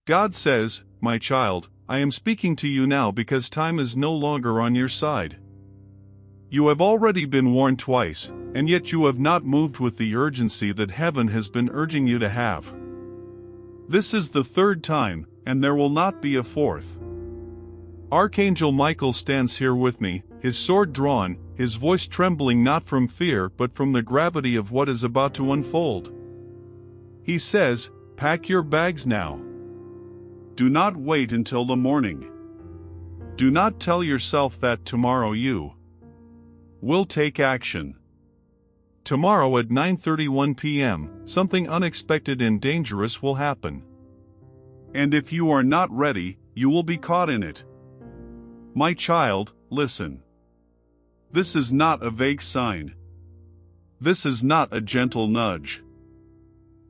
God says, "My child, I am speaking to you now because time is no longer on your side. You have already been warned twice, and yet you have not moved with the urgency that heaven has been urging you to have. This is the third time, and there will not be a fourth." Archangel Michael stands here with me, his sword drawn, his voice trembling not from fear but from the gravity of what is about to unfold. He says, "Pack your bags now. Do not wait until the morning. Do not tell yourself that tomorrow you will take action. Tomorrow at 9:31 p.m., something unexpected and dangerous will happen. And if you are not ready, you will be caught in it. My child, listen. This is not a vague sign. This is not a gentle nudge.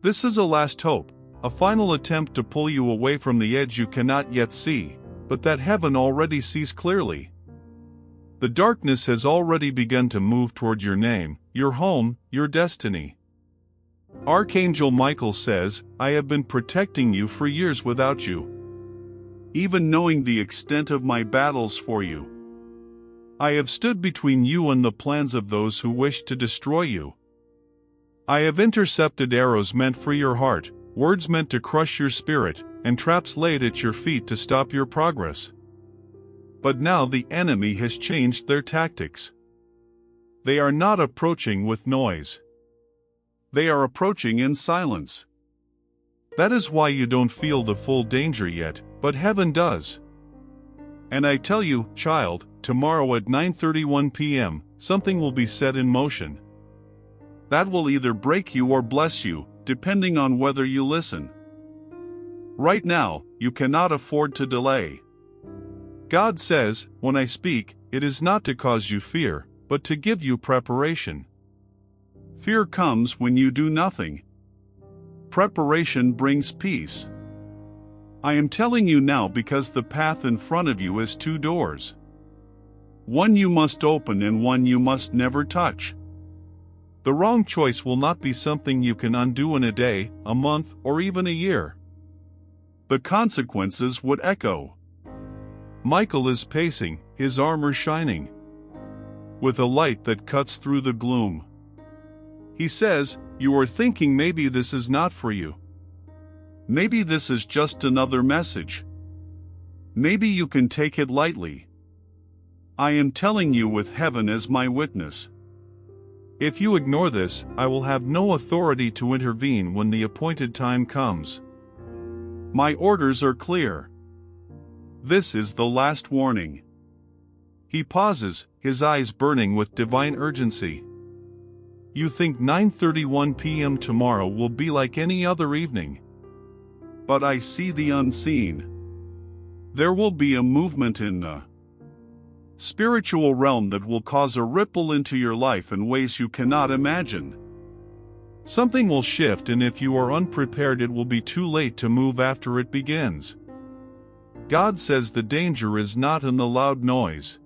This is a last hope, a final attempt to pull you away from the edge you cannot yet see, but that heaven already sees clearly. The darkness has already begun to move toward your name, your home, your destiny. Archangel Michael says, "I have been protecting you for years without you, even knowing the extent of my battles for you. I have stood between you and the plans of those who wish to destroy you. I have intercepted arrows meant for your heart, words meant to crush your spirit, and traps laid at your feet to stop your progress. But now the enemy has changed their tactics. They are not approaching with noise. They are approaching in silence. That is why you don't feel the full danger yet, but heaven does. And I tell you, child, tomorrow at 9:31 p.m., something will be set in motion. That will either break you or bless you, depending on whether you listen. Right now, you cannot afford to delay. God says, when I speak, it is not to cause you fear, but to give you preparation. Fear comes when you do nothing. Preparation brings peace. I am telling you now because the path in front of you is two doors. One you must open and one you must never touch. The wrong choice will not be something you can undo in a day, a month, or even a year. The consequences would echo. Michael is pacing, his armor shining, with a light that cuts through the gloom. He says, "You are thinking maybe this is not for you. Maybe this is just another message. Maybe you can take it lightly. I am telling you with heaven as my witness. If you ignore this, I will have no authority to intervene when the appointed time comes. My orders are clear. This is the last warning." He pauses, his eyes burning with divine urgency. You think 9:31 p.m. tomorrow will be like any other evening. But I see the unseen. There will be a movement in the spiritual realm that will cause a ripple into your life in ways you cannot imagine. Something will shift, and if you are unprepared, it will be too late to move after it begins. God says the danger is not in the loud noise.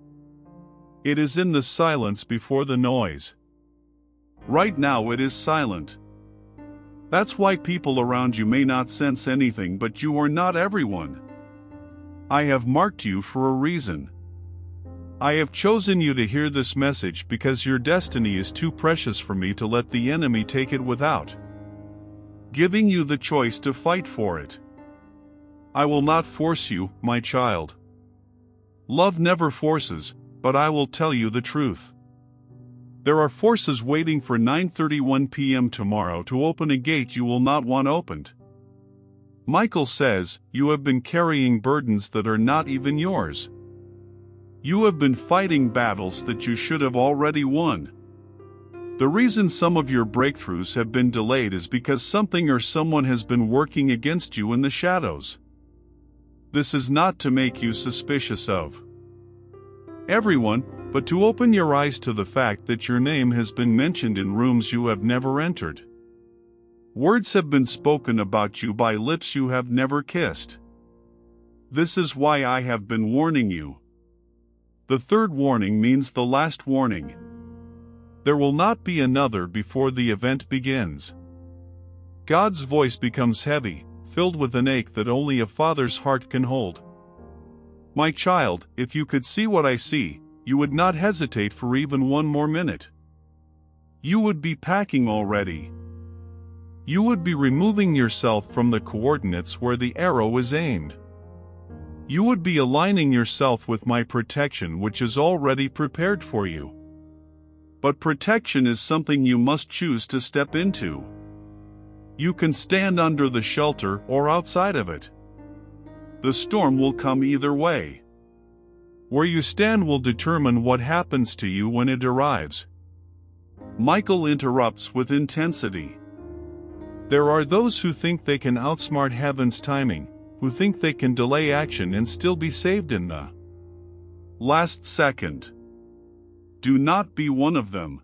It is in the silence before the noise. Right now it is silent. That's why people around you may not sense anything, but you are not everyone. I have marked you for a reason. I have chosen you to hear this message because your destiny is too precious for me to let the enemy take it without giving you the choice to fight for it. I will not force you, my child. Love never forces, but I will tell you the truth. There are forces waiting for 9:31 p.m. tomorrow to open a gate you will not want opened. Michael says, you have been carrying burdens that are not even yours. You have been fighting battles that you should have already won. The reason some of your breakthroughs have been delayed is because something or someone has been working against you in the shadows. This is not to make you suspicious of everyone, but to open your eyes to the fact that your name has been mentioned in rooms you have never entered. Words have been spoken about you by lips you have never kissed. This is why I have been warning you. The third warning means the last warning. There will not be another before the event begins. God's voice becomes heavy, filled with an ache that only a father's heart can hold. My child, if you could see what I see, you would not hesitate for even one more minute. You would be packing already. You would be removing yourself from the coordinates where the arrow is aimed. You would be aligning yourself with my protection, which is already prepared for you. But protection is something you must choose to step into. You can stand under the shelter or outside of it. The storm will come either way. Where you stand will determine what happens to you when it arrives. Michael interrupts with intensity. There are those who think they can outsmart heaven's timing, who think they can delay action and still be saved in the last second. Do not be one of them.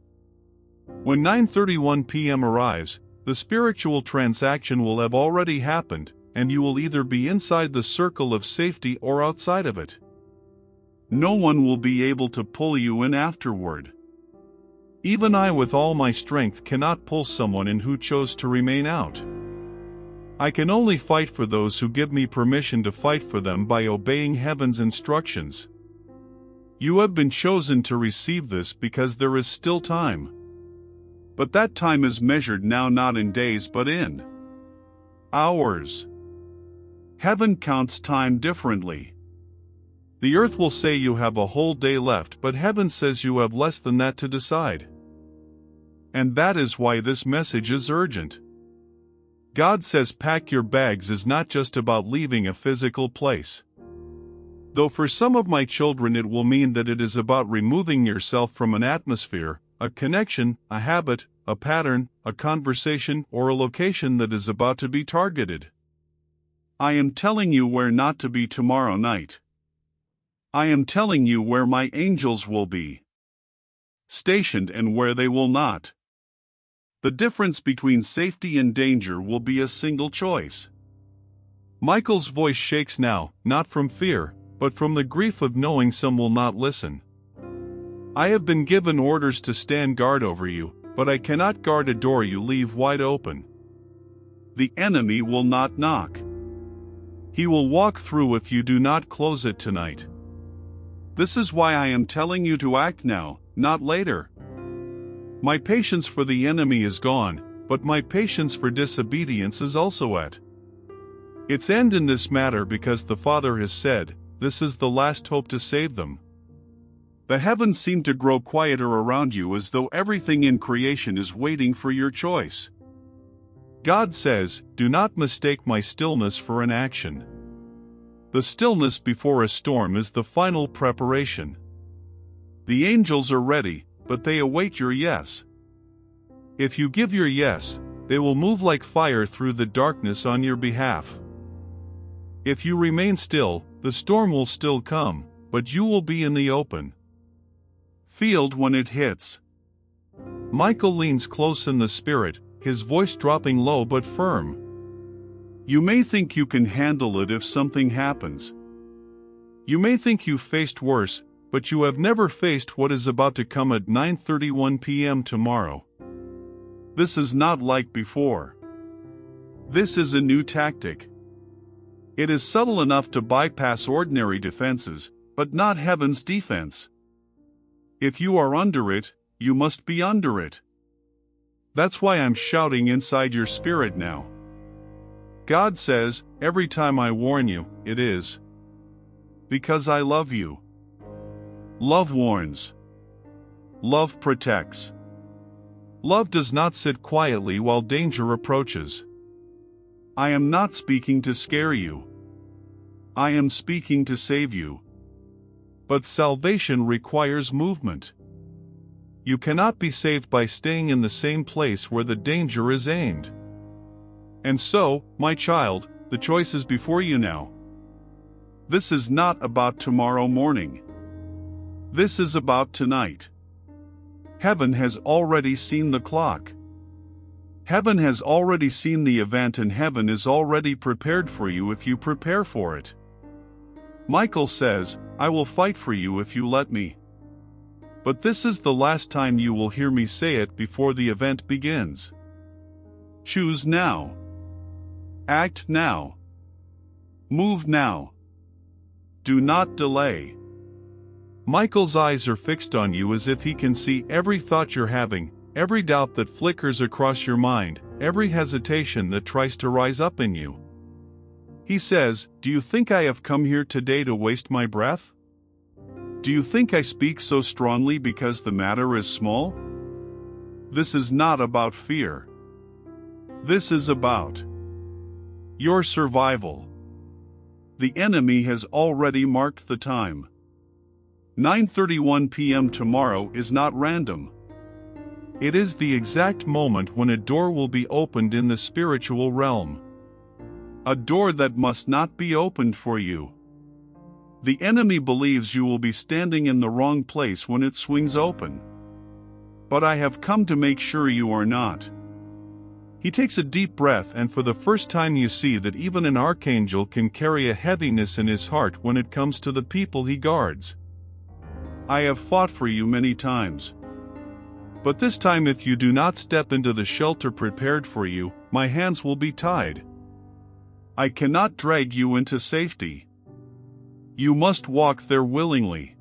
When 9:31 p.m. arrives, the spiritual transaction will have already happened, and you will either be inside the circle of safety or outside of it. No one will be able to pull you in afterward. Even I with all my strength cannot pull someone in who chose to remain out. I can only fight for those who give me permission to fight for them by obeying heaven's instructions. You have been chosen to receive this because there is still time. But that time is measured now not in days but in hours. Heaven counts time differently. The earth will say you have a whole day left, but heaven says you have less than that to decide. And that is why this message is urgent. God says pack your bags is not just about leaving a physical place. Though for some of my children it will mean that it is about removing yourself from an atmosphere, a connection, a habit, a pattern, a conversation, or a location that is about to be targeted. I am telling you where not to be tomorrow night. I am telling you where my angels will be stationed and where they will not. The difference between safety and danger will be a single choice. Michael's voice shakes now, not from fear, but from the grief of knowing some will not listen. I have been given orders to stand guard over you, but I cannot guard a door you leave wide open. The enemy will not knock. He will walk through if you do not close it tonight. This is why I am telling you to act now, not later. My patience for the enemy is gone, but my patience for disobedience is also at its end in this matter, because the Father has said, this is the last hope to save them. The heavens seem to grow quieter around you as though everything in creation is waiting for your choice. God says, do not mistake my stillness for an action. The stillness before a storm is the final preparation. The angels are ready, but they await your yes. If you give your yes, they will move like fire through the darkness on your behalf. If you remain still, the storm will still come, but you will be in the open field when it hits. Michael leans close in the spirit, his voice dropping low but firm. You may think you can handle it if something happens. You may think you've faced worse, but you have never faced what is about to come at 9:31 p.m. tomorrow. This is not like before. This is a new tactic. It is subtle enough to bypass ordinary defenses, but not heaven's defense. If you are under it, you must be under it. That's why I'm shouting inside your spirit now. God says, every time I warn you, it is because I love you. Love warns. Love protects. Love does not sit quietly while danger approaches. I am not speaking to scare you. I am speaking to save you. But salvation requires movement. You cannot be saved by staying in the same place where the danger is aimed. And so, my child, the choice is before you now. This is not about tomorrow morning. This is about tonight. Heaven has already seen the clock. Heaven has already seen the event, and heaven is already prepared for you if you prepare for it. Michael says, I will fight for you if you let me. But this is the last time you will hear me say it before the event begins. Choose now. Act now. Move now. Do not delay. Michael's eyes are fixed on you as if he can see every thought you're having, every doubt that flickers across your mind, every hesitation that tries to rise up in you. He says, "Do you think I have come here today to waste my breath? Do you think I speak so strongly because the matter is small? This is not about fear. This is about your survival." The enemy has already marked the time. 9:31 p.m. tomorrow is not random. It is the exact moment when a door will be opened in the spiritual realm. A door that must not be opened for you. The enemy believes you will be standing in the wrong place when it swings open. But I have come to make sure you are not. He takes a deep breath, and for the first time you see that even an archangel can carry a heaviness in his heart when it comes to the people he guards. I have fought for you many times. But this time, if you do not step into the shelter prepared for you, my hands will be tied. I cannot drag you into safety. You must walk there willingly.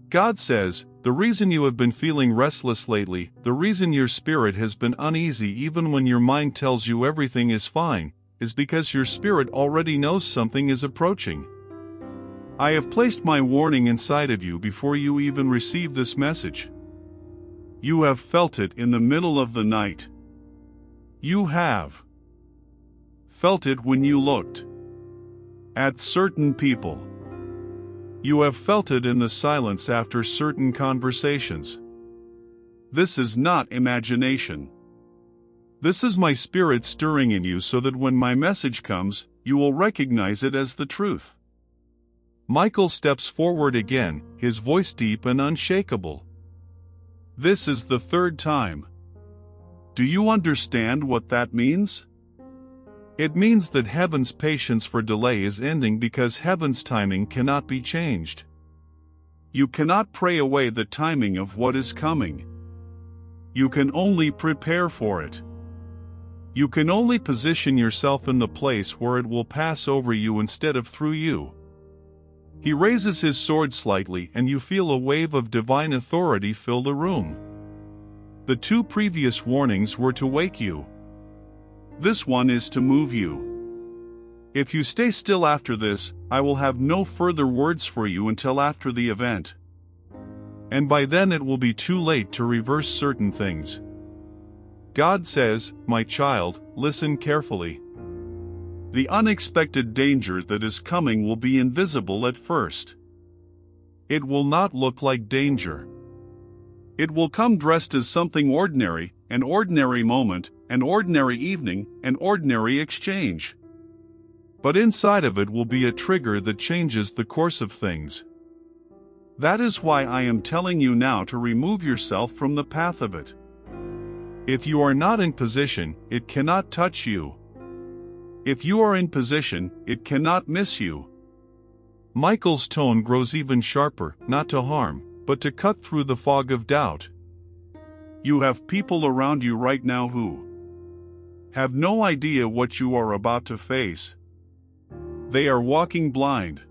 God says, the reason you have been feeling restless lately, the reason your spirit has been uneasy even when your mind tells you everything is fine, is because your spirit already knows something is approaching. I have placed my warning inside of you before you even receive this message. You have felt it in the middle of the night. You have felt it when you looked at certain people. You have felt it in the silence after certain conversations. This is not imagination. This is my spirit stirring in you so that when my message comes, you will recognize it as the truth. Michael steps forward again, his voice deep and unshakable. This is the third time. Do you understand what that means? It means that heaven's patience for delay is ending because heaven's timing cannot be changed. You cannot pray away the timing of what is coming. You can only prepare for it. You can only position yourself in the place where it will pass over you instead of through you. He raises his sword slightly, and you feel a wave of divine authority fill the room. The two previous warnings were to wake you. This one is to move you. If you stay still after this, I will have no further words for you until after the event. And by then it will be too late to reverse certain things. God says, my child, listen carefully. The unexpected danger that is coming will be invisible at first. It will not look like danger. It will come dressed as something ordinary, an ordinary moment, an ordinary evening, an ordinary exchange. But inside of it will be a trigger that changes the course of things. That is why I am telling you now to remove yourself from the path of it. If you are not in position, it cannot touch you. If you are in position, it cannot miss you. Michael's tone grows even sharper, not to harm, but to cut through the fog of doubt. You have people around you right now who have no idea what you are about to face. They are walking blind.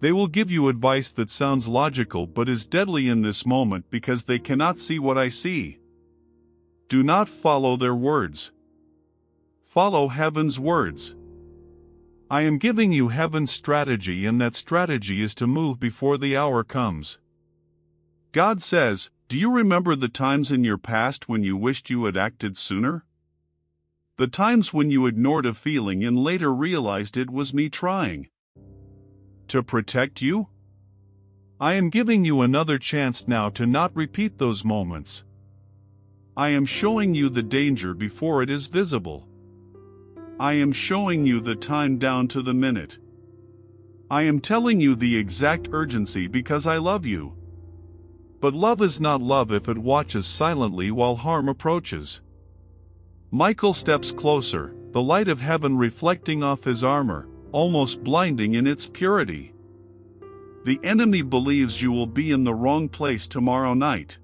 They will give you advice that sounds logical but is deadly in this moment because they cannot see what I see. Do not follow their words. Follow heaven's words. I am giving you heaven's strategy, and that strategy is to move before the hour comes. God says, do you remember the times in your past when you wished you had acted sooner? The times when you ignored a feeling and later realized it was me trying to protect you? I am giving you another chance now to not repeat those moments. I am showing you the danger before it is visible. I am showing you the time down to the minute. I am telling you the exact urgency because I love you. But love is not love if it watches silently while harm approaches. Michael steps closer, the light of heaven reflecting off his armor, almost blinding in its purity. The enemy believes you will be in the wrong place tomorrow night.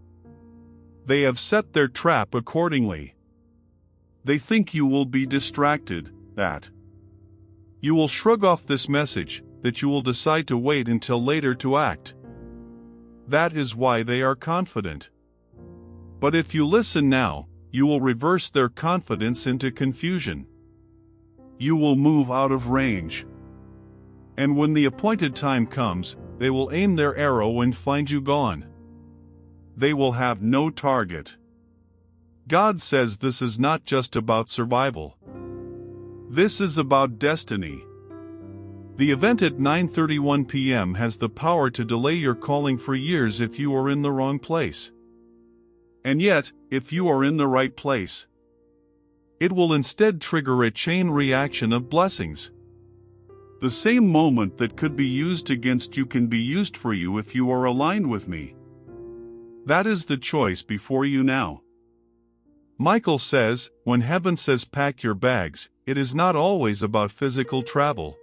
They have set their trap accordingly. They think you will be distracted, that you will shrug off this message, that you will decide to wait until later to act. That is why they are confident. But if you listen now, you will reverse their confidence into confusion. You will move out of range. And when the appointed time comes, they will aim their arrow and find you gone. They will have no target. God says this is not just about survival. This is about destiny. The event at 9:31 p.m. has the power to delay your calling for years if you are in the wrong place. And yet, if you are in the right place, it will instead trigger a chain reaction of blessings. The same moment that could be used against you can be used for you if you are aligned with me. That is the choice before you now. Michael says, when heaven says pack your bags, it is not always about physical travel.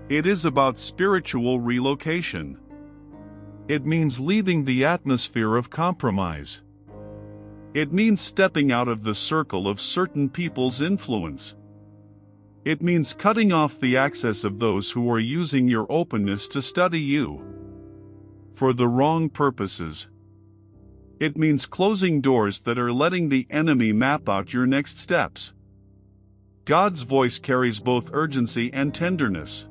It is about spiritual relocation. It means leaving the atmosphere of compromise. It means stepping out of the circle of certain people's influence. It means cutting off the access of those who are using your openness to study you for the wrong purposes. It means closing doors that are letting the enemy map out your next steps. God's voice carries both urgency and tenderness.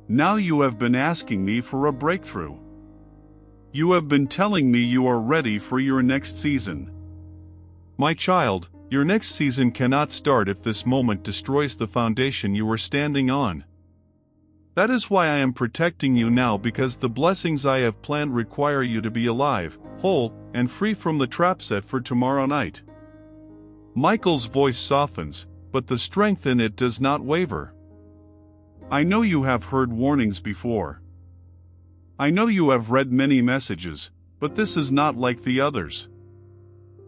Now you have been asking me for a breakthrough. You have been telling me you are ready for your next season. My child, your next season cannot start if this moment destroys the foundation you are standing on. That is why I am protecting you now, because the blessings I have planned require you to be alive, whole, and free from the trap set for tomorrow night. Michael's voice softens, but the strength in it does not waver. I know you have heard warnings before. I know you have read many messages, but this is not like the others.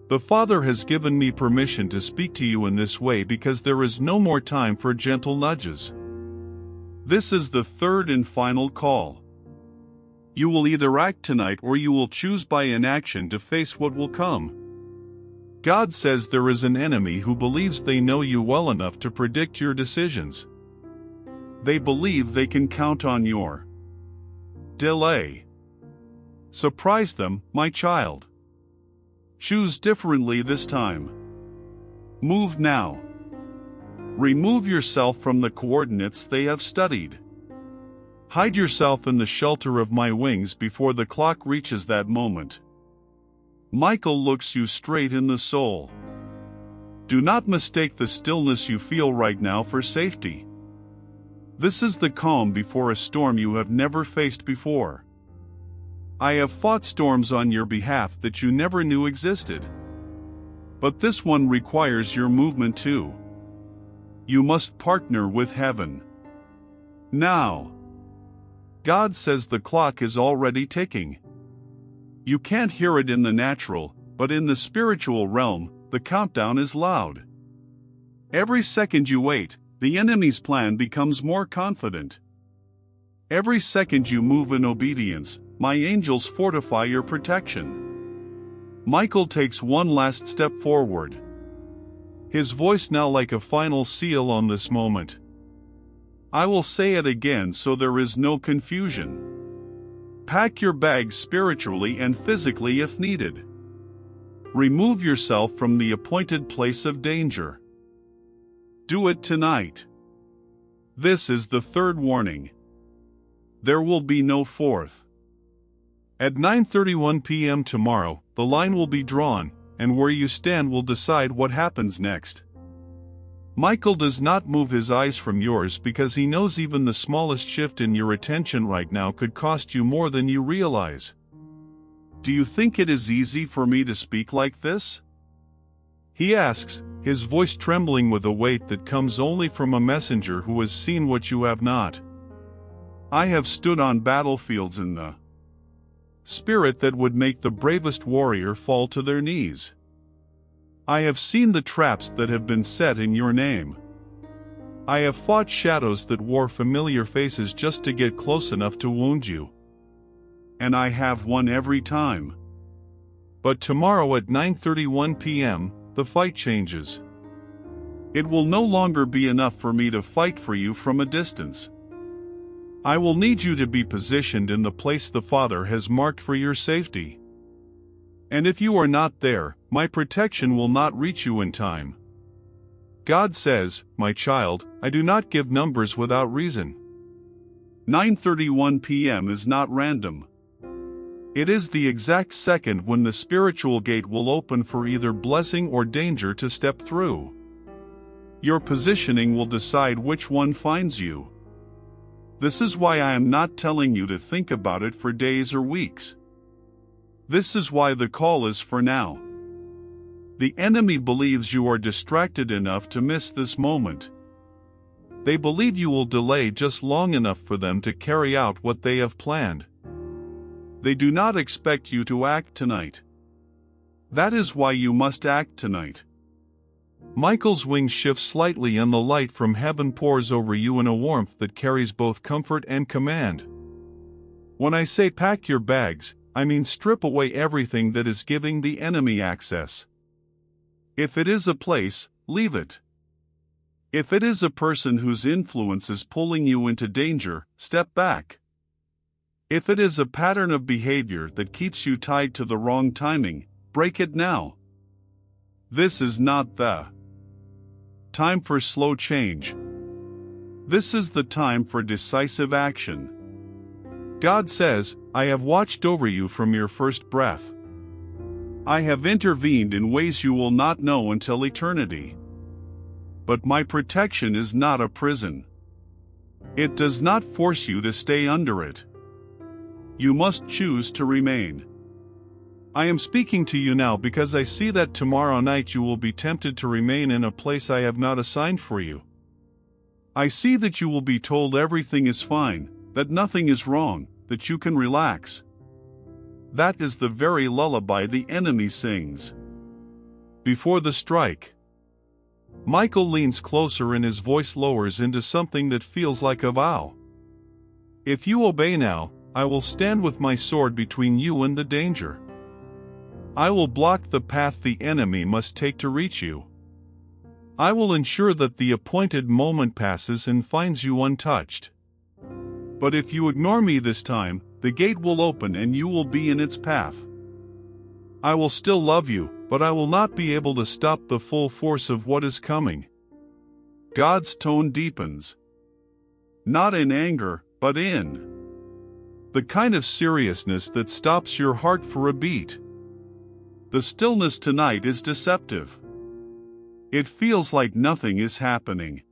The Father has given me permission to speak to you in this way because there is no more time for gentle nudges. This is the third and final call. You will either act tonight or you will choose by inaction to face what will come. God says there is an enemy who believes they know you well enough to predict your decisions. They believe they can count on your delay. Surprise them, my child. Choose differently this time. Move now. Remove yourself from the coordinates they have studied. Hide yourself in the shelter of my wings before the clock reaches that moment. Michael looks you straight in the soul. Do not mistake the stillness you feel right now for safety. This is the calm before a storm you have never faced before. I have fought storms on your behalf that you never knew existed. But this one requires your movement too. You must partner with heaven. Now. God says the clock is already ticking. You can't hear it in the natural, but in the spiritual realm, the countdown is loud. Every second you wait, the enemy's plan becomes more confident. Every second you move in obedience, my angels fortify your protection. Michael takes one last step forward. His voice now like a final seal on this moment. I will say it again so there is no confusion. Pack your bags spiritually and physically if needed. Remove yourself from the appointed place of danger. Do it tonight. This is the third warning. There will be no fourth. At 9:31 p.m. tomorrow, the line will be drawn, and where you stand will decide what happens next. Michael does not move his eyes from yours because he knows even the smallest shift in your attention right now could cost you more than you realize. Do you think it is easy for me to speak like this? He asks, his voice trembling with a weight that comes only from a messenger who has seen what you have not. I have stood on battlefields in the spirit that would make the bravest warrior fall to their knees. I have seen the traps that have been set in your name. I have fought shadows that wore familiar faces just to get close enough to wound you. And I have won every time. But tomorrow at 9:31 p.m., the fight changes. It will no longer be enough for me to fight for you from a distance. I will need you to be positioned in the place the Father has marked for your safety. And if you are not there, my protection will not reach you in time. God says, my child, I do not give numbers without reason. 9:31 p.m. is not random. It is the exact second when the spiritual gate will open for either blessing or danger to step through. Your positioning will decide which one finds you. This is why I am not telling you to think about it for days or weeks. This is why the call is for now. The enemy believes you are distracted enough to miss this moment. They believe you will delay just long enough for them to carry out what they have planned. They do not expect you to act tonight. That is why you must act tonight. Michael's wings shift slightly and the light from heaven pours over you in a warmth that carries both comfort and command. When I say pack your bags, I mean strip away everything that is giving the enemy access. If it is a place, leave it. If it is a person whose influence is pulling you into danger, step back. If it is a pattern of behavior that keeps you tied to the wrong timing, break it now. This is not the time for slow change. This is the time for decisive action. God says, I have watched over you from your first breath. I have intervened in ways you will not know until eternity. But my protection is not a prison. It does not force you to stay under it. You must choose to remain. I am speaking to you now because I see that tomorrow night you will be tempted to remain in a place I have not assigned for you. I see that you will be told everything is fine, that nothing is wrong, that you can relax. That is the very lullaby the enemy sings. Before the strike, Michael leans closer and his voice lowers into something that feels like a vow. If you obey now, I will stand with my sword between you and the danger. I will block the path the enemy must take to reach you. I will ensure that the appointed moment passes and finds you untouched. But if you ignore me this time, the gate will open and you will be in its path. I will still love you, but I will not be able to stop the full force of what is coming. God's tone deepens. Not in anger, but in the kind of seriousness that stops your heart for a beat. The stillness tonight is deceptive. It feels like nothing is happening.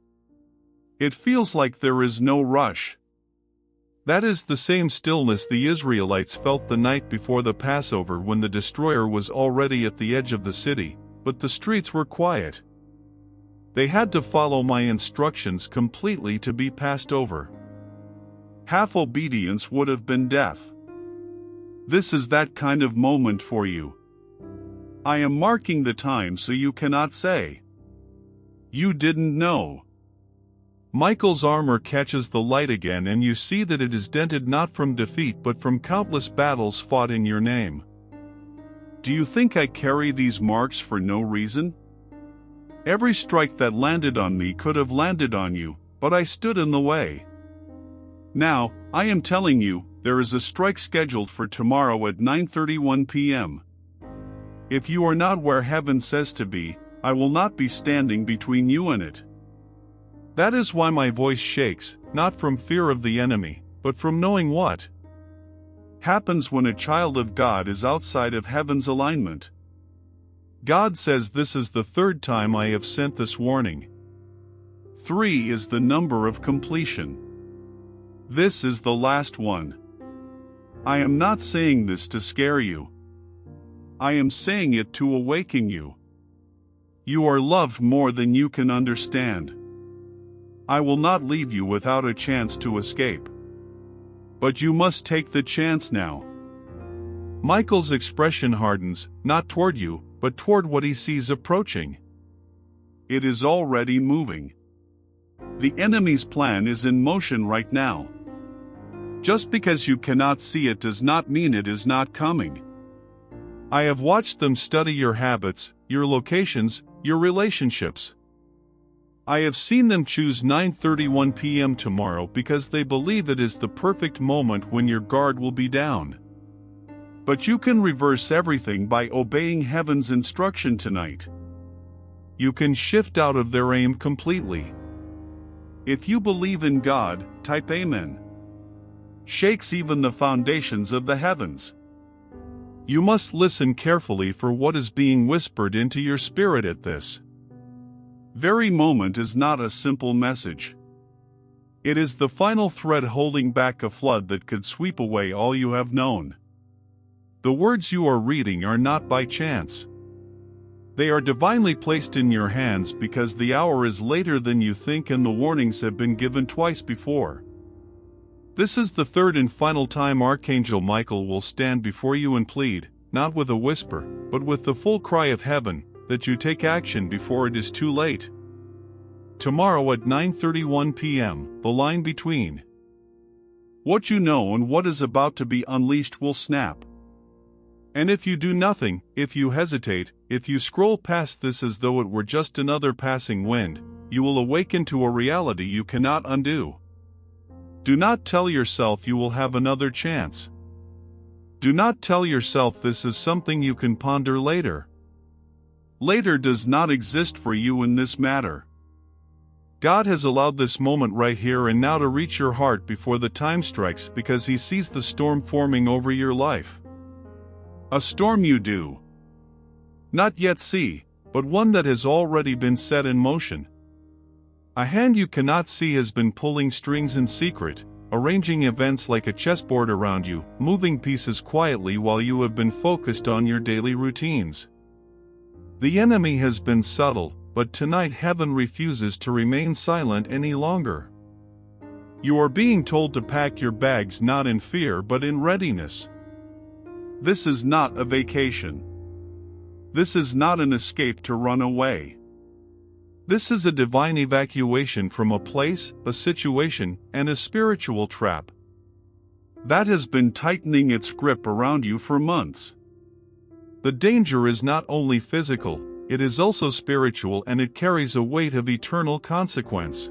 It feels like there is no rush. That is the same stillness the Israelites felt the night before the Passover when the destroyer was already at the edge of the city, but the streets were quiet. They had to follow my instructions completely to be passed over. Half obedience would have been death. This is that kind of moment for you. I am marking the time so you cannot say, you didn't know. Michael's armor catches the light again and you see that it is dented not from defeat but from countless battles fought in your name. Do you think I carry these marks for no reason? Every strike that landed on me could have landed on you, but I stood in the way. Now, I am telling you, there is a strike scheduled for tomorrow at 9:31 p.m. If you are not where heaven says to be, I will not be standing between you and it. That is why my voice shakes, not from fear of the enemy, but from knowing what happens when a child of God is outside of heaven's alignment. God says this is the third time I have sent this warning. 3 is the number of completion. This is the last one. I am not saying this to scare you. I am saying it to awaken you. You are loved more than you can understand. I will not leave you without a chance to escape. But you must take the chance now. Michael's expression hardens, not toward you, but toward what he sees approaching. It is already moving. The enemy's plan is in motion right now. Just because you cannot see it does not mean it is not coming. I have watched them study your habits, your locations, your relationships. I have seen them choose 9:31 p.m. tomorrow because they believe it is the perfect moment when your guard will be down. But you can reverse everything by obeying heaven's instruction tonight. You can shift out of their aim completely. If you believe in God, type Amen. Shakes even the foundations of the heavens. You must listen carefully for what is being whispered into your spirit at this very moment is not a simple message. It is the final thread holding back a flood that could sweep away all you have known. The words you are reading are not by chance. They are divinely placed in your hands because the hour is later than you think and the warnings have been given twice before. This is the third and final time Archangel Michael will stand before you and plead, not with a whisper, but with the full cry of heaven, that you take action before it is too late. Tomorrow at 9:31 p.m., the line between what you know and what is about to be unleashed will snap. And if you do nothing, if you hesitate, if you scroll past this as though it were just another passing wind, you will awaken to a reality you cannot undo. Do not tell yourself you will have another chance. Do not tell yourself this is something you can ponder later. Later does not exist for you in this matter. God has allowed this moment right here and now to reach your heart before the time strikes because He sees the storm forming over your life. A storm you do not yet see, but one that has already been set in motion. A hand you cannot see has been pulling strings in secret, arranging events like a chessboard around you, moving pieces quietly while you have been focused on your daily routines. The enemy has been subtle, but tonight heaven refuses to remain silent any longer. You are being told to pack your bags not in fear but in readiness. This is not a vacation. This is not an escape to run away. This is a divine evacuation from a place, a situation, and a spiritual trap that has been tightening its grip around you for months. The danger is not only physical, it is also spiritual and it carries a weight of eternal consequence.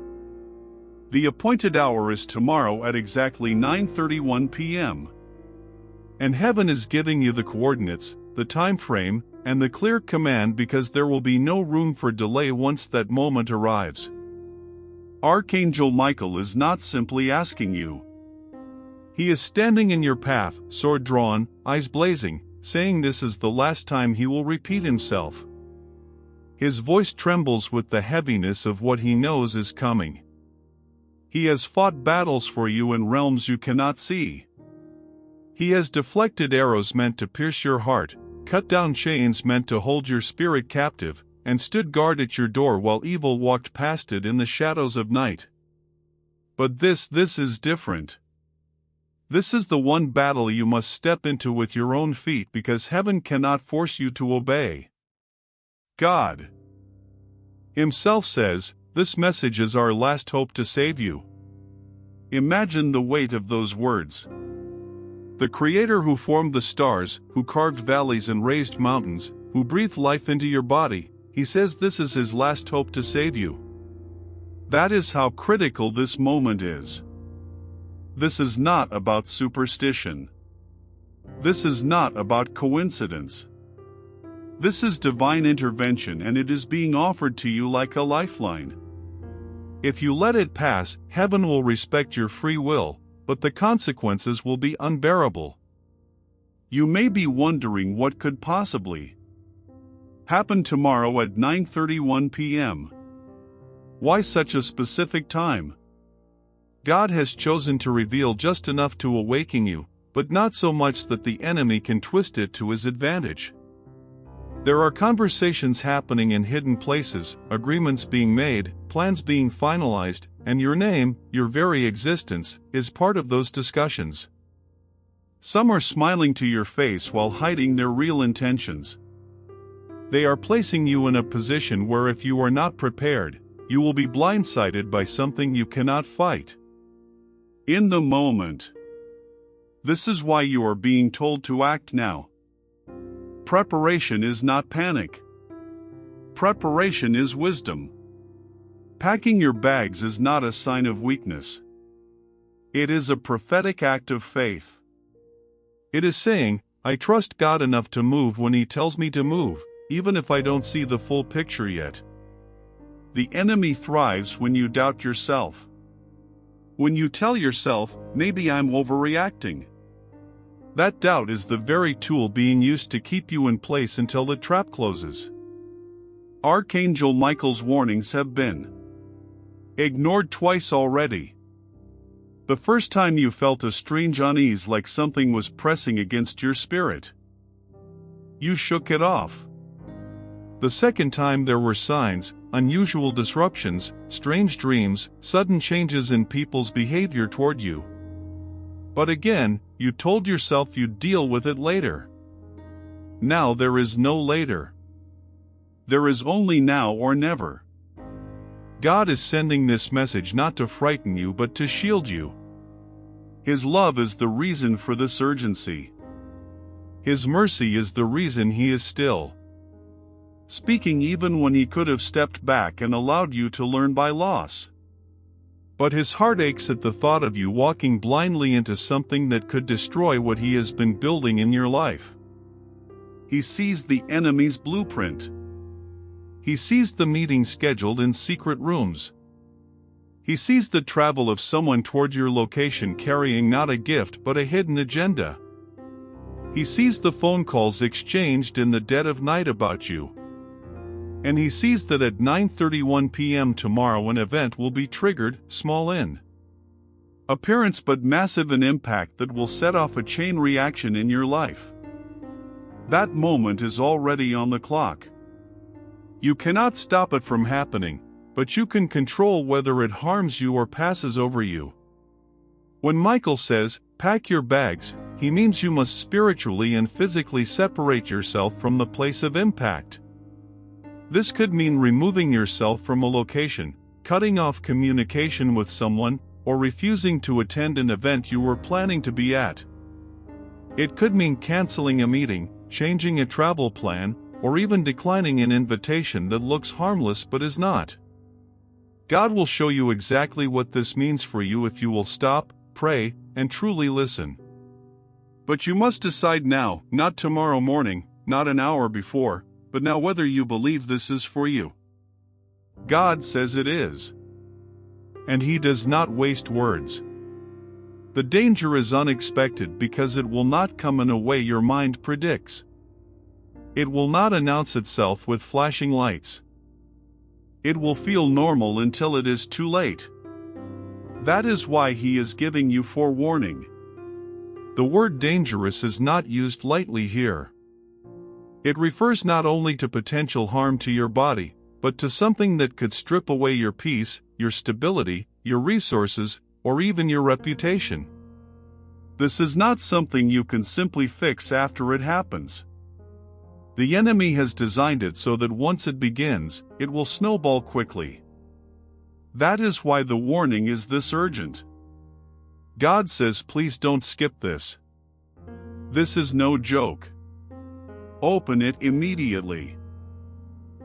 The appointed hour is tomorrow at exactly 9:31 p.m. And heaven is giving you the coordinates, the time frame, and the clear command because there will be no room for delay once that moment arrives. Archangel Michael is not simply asking you. He is standing in your path, sword drawn, eyes blazing, saying this is the last time he will repeat himself. His voice trembles with the heaviness of what he knows is coming. He has fought battles for you in realms you cannot see. He has deflected arrows meant to pierce your heart, cut down chains meant to hold your spirit captive, and stood guard at your door while evil walked past it in the shadows of night. But this is different. This is the one battle you must step into with your own feet because heaven cannot force you to obey. God Himself says, this message is our last hope to save you. Imagine the weight of those words. The Creator who formed the stars, who carved valleys and raised mountains, who breathed life into your body, He says this is His last hope to save you. That is how critical this moment is. This is not about superstition. This is not about coincidence. This is divine intervention and it is being offered to you like a lifeline. If you let it pass, heaven will respect your free will, but the consequences will be unbearable. You may be wondering what could possibly happen tomorrow at 9:31 p.m. Why such a specific time? God has chosen to reveal just enough to awaken you, but not so much that the enemy can twist it to his advantage. There are conversations happening in hidden places, agreements being made, plans being finalized, and your name, your very existence, is part of those discussions. Some are smiling to your face while hiding their real intentions. They are placing you in a position where if you are not prepared, you will be blindsided by something you cannot fight. In the moment. This is why you are being told to act now. Preparation is not panic. Preparation is wisdom. Packing your bags is not a sign of weakness. It is a prophetic act of faith. It is saying, I trust God enough to move when He tells me to move, even if I don't see the full picture yet. The enemy thrives when you doubt yourself. When you tell yourself, maybe I'm overreacting. That doubt is the very tool being used to keep you in place until the trap closes. Archangel Michael's warnings have been ignored twice already. The first time you felt a strange unease, like something was pressing against your spirit. You shook it off. The second time there were signs, unusual disruptions, strange dreams, sudden changes in people's behavior toward you. But again, you told yourself you'd deal with it later. Now there is no later. There is only now or never. God is sending this message not to frighten you but to shield you. His love is the reason for this urgency. His mercy is the reason He is still speaking, even when He could have stepped back and allowed you to learn by loss. But His heart aches at the thought of you walking blindly into something that could destroy what He has been building in your life. He sees the enemy's blueprint. He sees the meetings scheduled in secret rooms. He sees the travel of someone toward your location carrying not a gift but a hidden agenda. He sees the phone calls exchanged in the dead of night about you. And He sees that at 9:31 p.m. tomorrow an event will be triggered, small in appearance but massive in impact, that will set off a chain reaction in your life. That moment is already on the clock. You cannot stop it from happening, but you can control whether it harms you or passes over you. When Michael says, pack your bags, he means you must spiritually and physically separate yourself from the place of impact. This could mean removing yourself from a location, cutting off communication with someone, or refusing to attend an event you were planning to be at. It could mean canceling a meeting, changing a travel plan, or even declining an invitation that looks harmless but is not. God will show you exactly what this means for you if you will stop, pray, and truly listen. But you must decide now, not tomorrow morning, not an hour before, but now, whether you believe this is for you. God says it is. And He does not waste words. The danger is unexpected because it will not come in a way your mind predicts. It will not announce itself with flashing lights. It will feel normal until it is too late. That is why He is giving you forewarning. The word dangerous is not used lightly here. It refers not only to potential harm to your body, but to something that could strip away your peace, your stability, your resources, or even your reputation. This is not something you can simply fix after it happens. The enemy has designed it so that once it begins, it will snowball quickly. That is why the warning is this urgent. God says, please don't skip this. This is no joke. Open it immediately.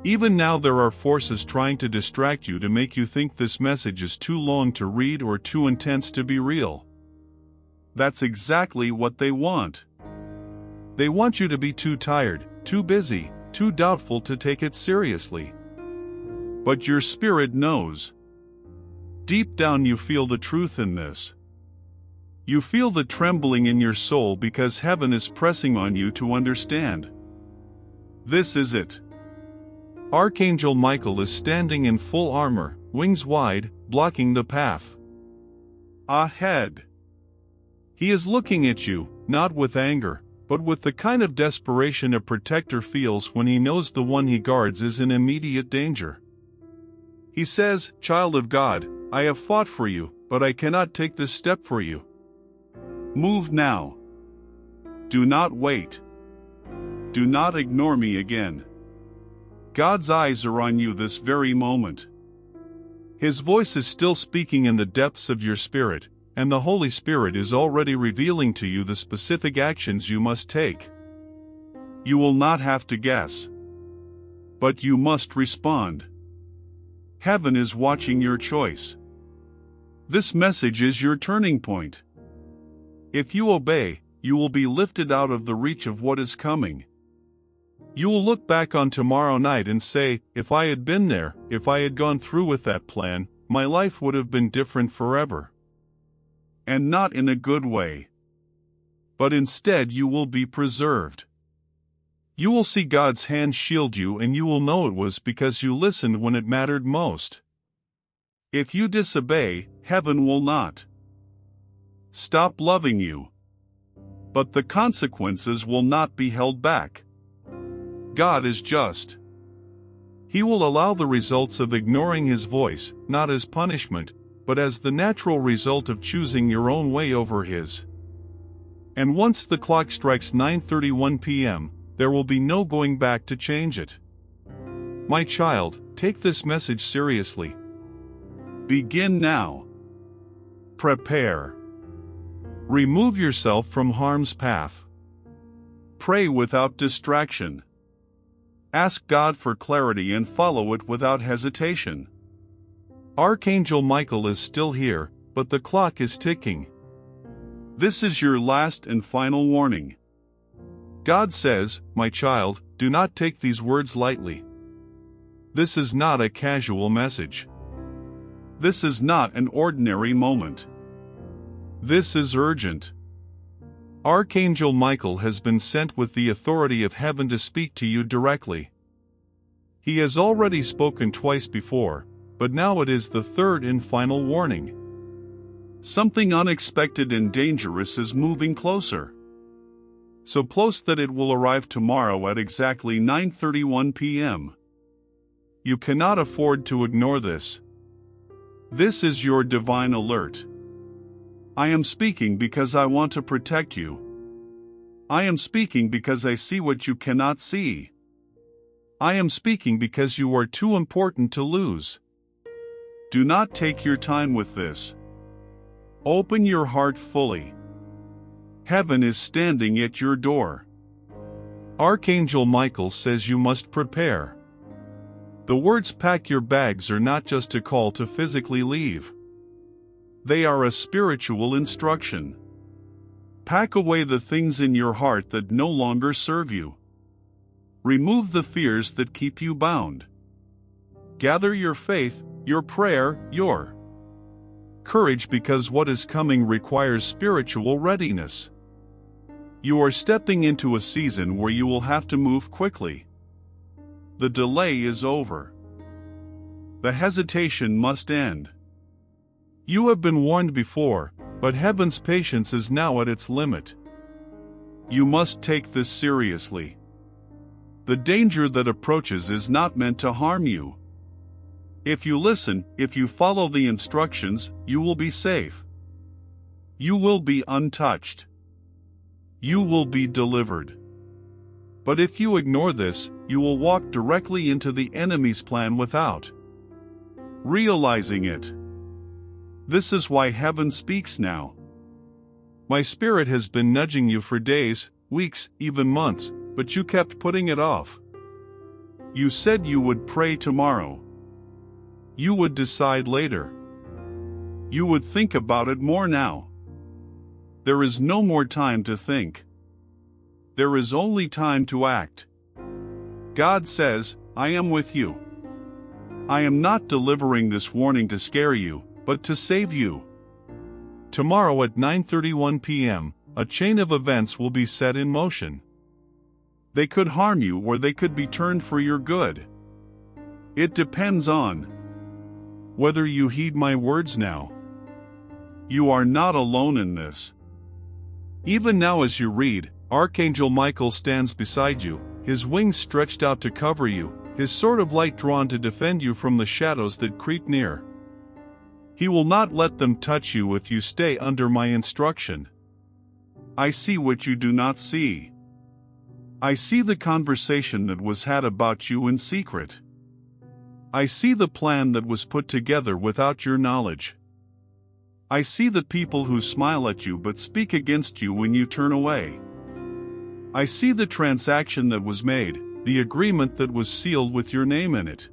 Even now there are forces trying to distract you to make you think this message is too long to read or too intense to be real. That's exactly what they want. They want you to be too tired, too busy, too doubtful to take it seriously. But your spirit knows. Deep down you feel the truth in this. You feel the trembling in your soul because heaven is pressing on you to understand. This is it. Archangel Michael is standing in full armor, wings wide, blocking the path ahead. He is looking at you, not with anger, but with the kind of desperation a protector feels when he knows the one he guards is in immediate danger. He says, "Child of God, I have fought for you, but I cannot take this step for you. Move now. Do not wait. Do not ignore me again." God's eyes are on you this very moment. His voice is still speaking in the depths of your spirit, and the Holy Spirit is already revealing to you the specific actions you must take. You will not have to guess. But you must respond. Heaven is watching your choice. This message is your turning point. If you obey, you will be lifted out of the reach of what is coming. You will look back on tomorrow night and say, if I had been there, if I had gone through with that plan, my life would have been different forever. And not in a good way. But instead you will be preserved. You will see God's hand shield you, and you will know it was because you listened when it mattered most. If you disobey, heaven will not stop loving you. But the consequences will not be held back. God is just. He will allow the results of ignoring His voice, not as punishment, but as the natural result of choosing your own way over His. And once the clock strikes 9:31 p.m., there will be no going back to change it. My child, take this message seriously. Begin now. Prepare. Remove yourself from harm's path. Pray without distraction. Ask God for clarity and follow it without hesitation. Archangel Michael is still here, but the clock is ticking. This is your last and final warning. God says, my child, do not take these words lightly. This is not a casual message. This is not an ordinary moment. This is urgent. Archangel Michael has been sent with the authority of heaven to speak to you directly. He has already spoken twice before, but now it is the third and final warning. Something unexpected and dangerous is moving closer. So close that it will arrive tomorrow at exactly 9:31 p.m. You cannot afford to ignore this. This is your divine alert. I am speaking because I want to protect you. I am speaking because I see what you cannot see. I am speaking because you are too important to lose. Do not take your time with this. Open your heart fully. Heaven is standing at your door. Archangel Michael says you must prepare. The words "pack your bags" are not just a call to physically leave. They are a spiritual instruction. Pack away the things in your heart that no longer serve you. Remove the fears that keep you bound. Gather your faith, your prayer, your courage, because what is coming requires spiritual readiness. You are stepping into a season where you will have to move quickly. The delay is over. The hesitation must end. You have been warned before, but heaven's patience is now at its limit. You must take this seriously. The danger that approaches is not meant to harm you. If you listen, if you follow the instructions, you will be safe. You will be untouched. You will be delivered. But if you ignore this, you will walk directly into the enemy's plan without realizing it. This is why heaven speaks now. My spirit has been nudging you for days, weeks, even months, but you kept putting it off. You said you would pray tomorrow. You would decide later. You would think about it more now. There is no more time to think. There is only time to act. God says, I am with you. I am not delivering this warning to scare you, but to save you. Tomorrow at 9:31 p.m., a chain of events will be set in motion. They could harm you or they could be turned for your good. It depends on whether you heed my words now. You are not alone in this. Even now as you read, Archangel Michael stands beside you, his wings stretched out to cover you, his sword of light drawn to defend you from the shadows that creep near. He will not let them touch you if you stay under my instruction. I see what you do not see. I see the conversation that was had about you in secret. I see the plan that was put together without your knowledge. I see the people who smile at you but speak against you when you turn away. I see the transaction that was made, the agreement that was sealed with your name in it.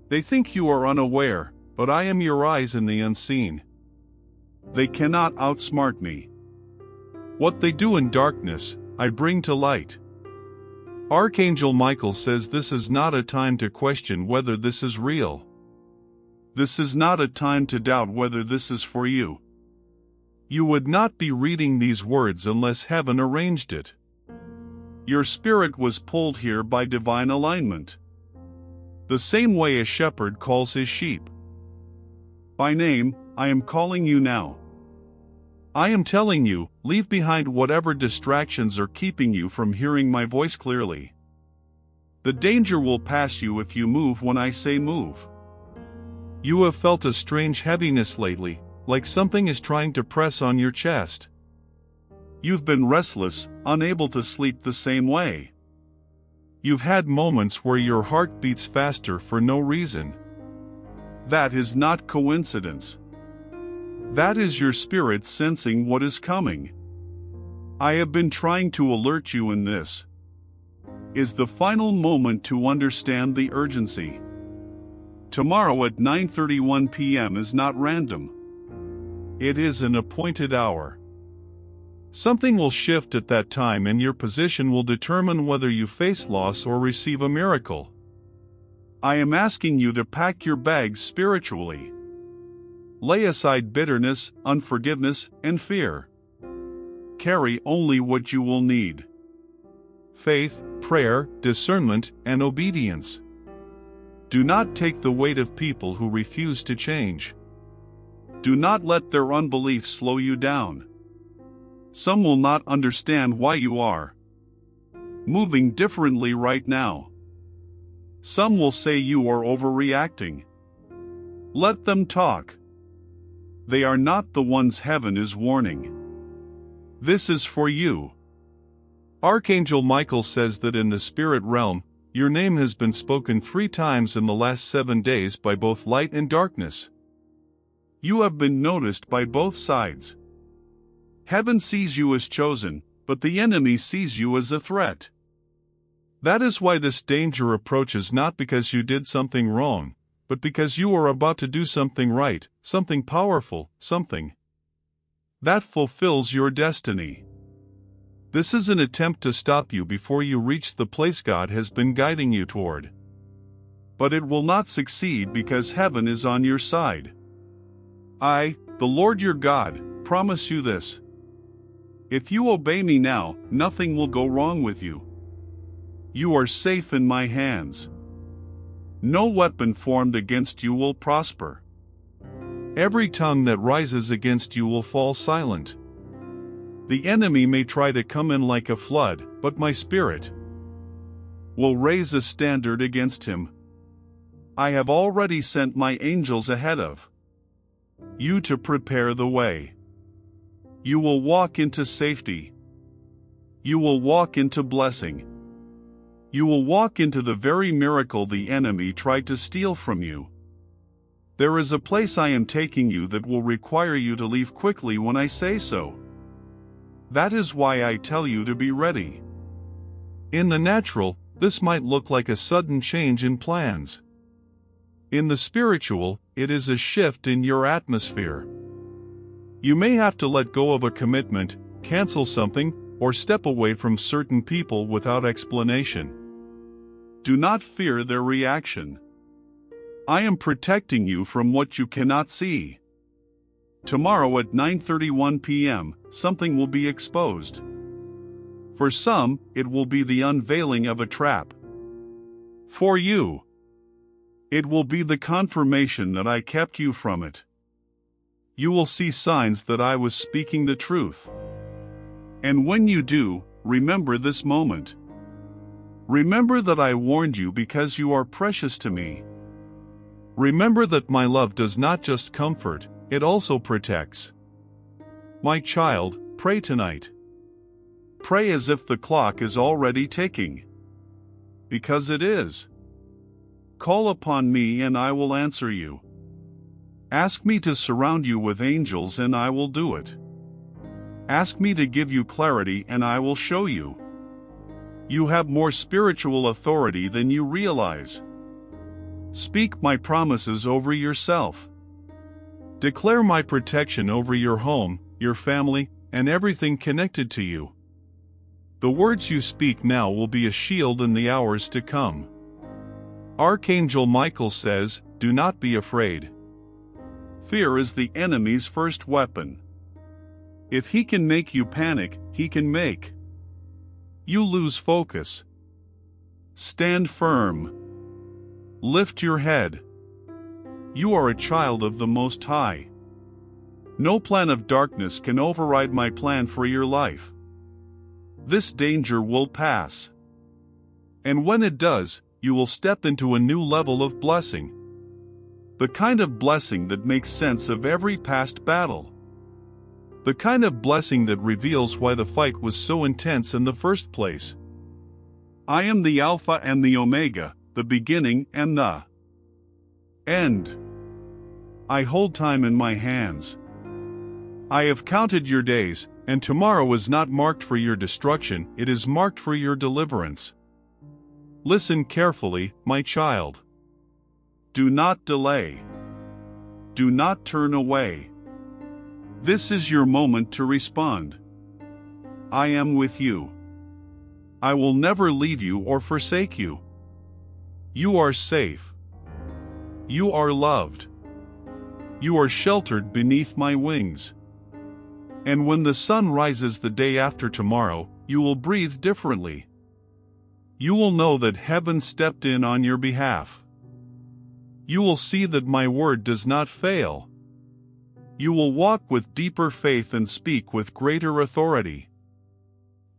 They think you are unaware, but I am your eyes in the unseen. They cannot outsmart me. What they do in darkness, I bring to light. Archangel Michael says this is not a time to question whether this is real. This is not a time to doubt whether this is for you. You would not be reading these words unless heaven arranged it. Your spirit was pulled here by divine alignment. The same way a shepherd calls his sheep. By name, I am calling you now. I am telling you, leave behind whatever distractions are keeping you from hearing my voice clearly. The danger will pass you if you move when I say move. You have felt a strange heaviness lately, like something is trying to press on your chest. You've been restless, unable to sleep the same way. You've had moments where your heart beats faster for no reason. That is not coincidence. That is your spirit sensing what is coming. I have been trying to alert you in this. Is the final moment to understand the urgency. Tomorrow at 9:31 p.m. is not random. It is an appointed hour. Something will shift at that time and your position will determine whether you face loss or receive a miracle. I am asking you to pack your bags spiritually. Lay aside bitterness, unforgiveness, and fear. Carry only what you will need. Faith, prayer, discernment, and obedience. Do not take the weight of people who refuse to change. Do not let their unbelief slow you down. Some will not understand why you are moving differently right now. Some will say you are overreacting. Let them talk. They are not the ones heaven is warning. This is for you. Archangel Michael says that in the spirit realm, your name has been spoken 3 times in the last 7 days by both light and darkness. You have been noticed by both sides. Heaven sees you as chosen, but the enemy sees you as a threat. That is why this danger approaches not because you did something wrong, but because you are about to do something right, something powerful, something that fulfills your destiny. This is an attempt to stop you before you reach the place God has been guiding you toward. But it will not succeed because heaven is on your side. I, the Lord your God, promise you this. If you obey me now, nothing will go wrong with you. You are safe in my hands. No weapon formed against you will prosper. Every tongue that rises against you will fall silent. The enemy may try to come in like a flood, but my spirit will raise a standard against him. I have already sent my angels ahead of you to prepare the way. You will walk into safety. You will walk into blessing. You will walk into the very miracle the enemy tried to steal from you. There is a place I am taking you that will require you to leave quickly when I say so. That is why I tell you to be ready. In the natural, this might look like a sudden change in plans. In the spiritual, it is a shift in your atmosphere. You may have to let go of a commitment, cancel something, or step away from certain people without explanation. Do not fear their reaction. I am protecting you from what you cannot see. Tomorrow at 9:31 p.m., something will be exposed. For some, it will be the unveiling of a trap. For you, it will be the confirmation that I kept you from it. You will see signs that I was speaking the truth. And when you do, remember this moment. Remember that I warned you because you are precious to me. Remember that my love does not just comfort, it also protects. My child, pray tonight. Pray as if the clock is already ticking. Because it is. Call upon me and I will answer you. Ask me to surround you with angels and I will do it. Ask me to give you clarity and I will show you. You have more spiritual authority than you realize. Speak my promises over yourself. Declare my protection over your home, your family, and everything connected to you. The words you speak now will be a shield in the hours to come. Archangel Michael says, do not be afraid. Fear is the enemy's first weapon. If he can make you panic, he can make you lose focus. Stand firm. Lift your head. You are a child of the Most High. No plan of darkness can override my plan for your life. This danger will pass. And when it does, you will step into a new level of blessing. The kind of blessing that makes sense of every past battle. The kind of blessing that reveals why the fight was so intense in the first place. I am the Alpha and the Omega, the beginning and the end. I hold time in my hands. I have counted your days, and tomorrow is not marked for your destruction, it is marked for your deliverance. Listen carefully, my child. Do not delay. Do not turn away. This is your moment to respond. I am with you. I will never leave you or forsake you. You are safe. You are loved. You are sheltered beneath my wings. And when the sun rises the day after tomorrow, you will breathe differently. You will know that heaven stepped in on your behalf. You will see that my word does not fail. You will walk with deeper faith and speak with greater authority.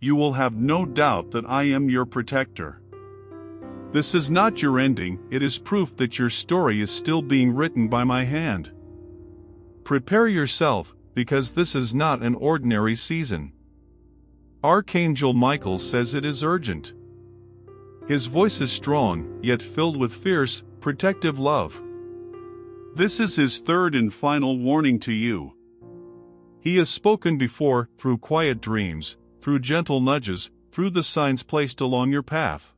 You will have no doubt that I am your protector. This is not your ending, it is proof that your story is still being written by my hand. Prepare yourself, because this is not an ordinary season. Archangel Michael says it is urgent. His voice is strong, yet filled with fierce, protective love. This is his third and final warning to you. He has spoken before, through quiet dreams, through gentle nudges, through the signs placed along your path.